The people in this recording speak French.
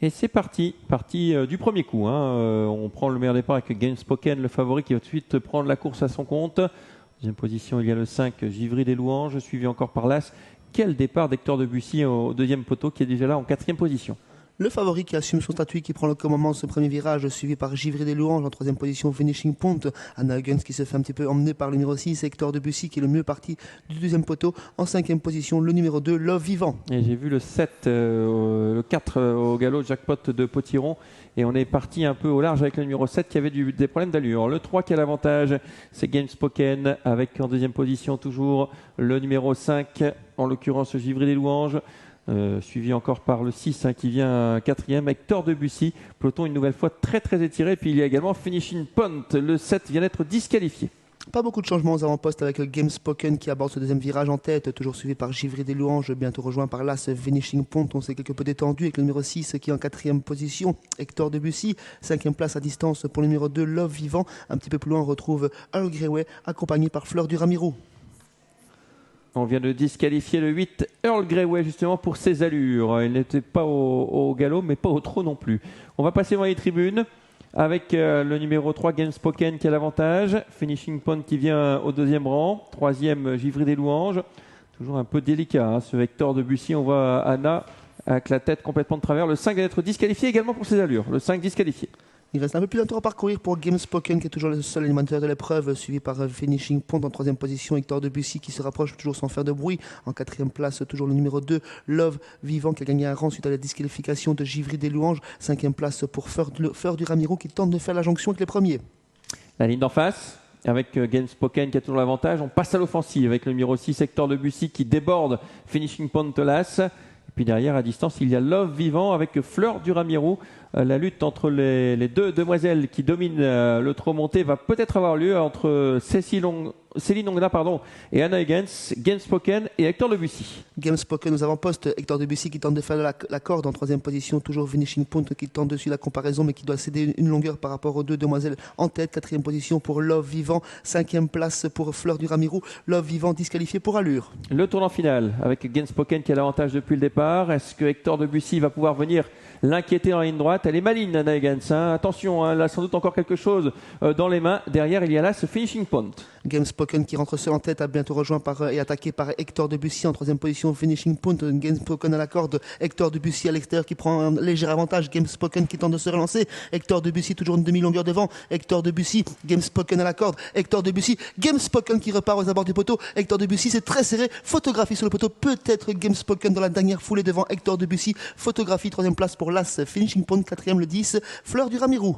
Et c'est parti du premier coup. On prend le meilleur départ avec Gamespoken, le favori qui va tout de suite prendre la course à son compte. Deuxième position, il y a le 5, Givry des Louanges, suivi encore par l'As. Quel départ d'Hector Debussy au deuxième poteau qui est déjà là en quatrième position. Le favori qui assume son statut, qui prend le commandement de ce premier virage, suivi par Givry des Louanges en troisième position, Finishing Point. Anna Huggins qui se fait un petit peu emmener par le numéro 6, Hector Debussy qui est le mieux parti du deuxième poteau. En cinquième position, le numéro 2, Love Vivant. Et j'ai vu le 7, le 4 au galop jackpot de Potiron. Et on est parti un peu au large avec le numéro 7 qui avait des problèmes d'allure. Le 3 qui a l'avantage, c'est Gamespoken avec en deuxième position toujours le numéro 5, en l'occurrence Givry des Louanges. Suivi encore par le 6 qui vient quatrième, Hector Debussy. Peloton une nouvelle fois très très étiré. Et puis il y a également Finishing Point. Le 7 vient d'être disqualifié. Pas beaucoup de changements aux avant-postes avec Gamespoken qui aborde ce deuxième virage en tête, toujours suivi par Givry des Louanges, bientôt rejoint par l'As Finishing Point. On s'est quelque peu détendu avec le numéro 6 qui est en quatrième position, Hector Debussy. Cinquième place à distance pour le numéro 2, Love Vivant. Un petit peu plus loin, on retrouve Earl Greyway accompagné par Fleur du Ramiro. On vient de disqualifier le 8, Earl Greyway, justement pour ses allures. Il n'était pas au galop, mais pas au trot non plus. On va passer dans les tribunes avec le numéro 3, Gamespoken qui a l'avantage. Finishing Point qui vient au deuxième rang. Troisième, Givry des Louanges. Toujours un peu délicat, ce Hector Debussy. On voit Anna avec la tête complètement de travers. Le 5 vient d'être disqualifié également pour ses allures. Le 5 disqualifié. Il reste un peu plus d'un tour à parcourir pour Gamespoken qui est toujours le seul animateur de l'épreuve, suivi par Finishing Point en troisième position, Hector Debussy qui se rapproche toujours sans faire de bruit. En quatrième place, toujours le numéro 2, Love Vivant qui a gagné un rang suite à la disqualification de Givry des Louanges. Cinquième place pour Fleur du Ramiro qui tente de faire la jonction avec les premiers. La ligne d'en face avec Gamespoken qui a toujours l'avantage. On passe à l'offensive avec le numéro 6, Hector Debussy qui déborde Finishing Point l'As. Et puis derrière, à distance, il y a Love Vivant avec Fleur du Ramiro. La lutte entre les deux demoiselles qui dominent le trot monté va peut-être avoir lieu entre Céline Ongna et Anna Huggins, Gamespoken et Hector Debussy. Gamespoken aux avant-postes, Hector Debussy qui tente de faire la corde en troisième position, toujours Finishing Point qui tente de suivre la comparaison mais qui doit céder une longueur par rapport aux deux demoiselles en tête. Quatrième position pour Love Vivant, cinquième place pour Fleur du Ramiro. Love Vivant disqualifié pour allure. Le tournant final avec Gamespoken qui a l'avantage depuis le départ. Est-ce que Hector Debussy va pouvoir venir l'inquiéter en ligne droite? Elle est maligne, Anna Huggins. Attention, elle a sans doute encore quelque chose dans les mains. Derrière, il y a là ce Finishing Point. Gamespoken qui rentre seul en tête, a bientôt rejoint et attaqué par Hector Debussy en troisième position, Finishing Point. Gamespoken à la corde, Hector Debussy à l'extérieur qui prend un léger avantage. Gamespoken qui tente de se relancer. Hector Debussy toujours une demi-longueur devant. Hector Debussy, Gamespoken à la corde. Hector Debussy, Gamespoken qui repart aux abords du poteau. Hector Debussy, c'est très serré. Photographie sur le poteau. Peut-être Gamespoken dans la dernière foulée devant Hector Debussy. Photographie, troisième place pour l'As Finishing Point, quatrième le 10, Fleur du Ramiro.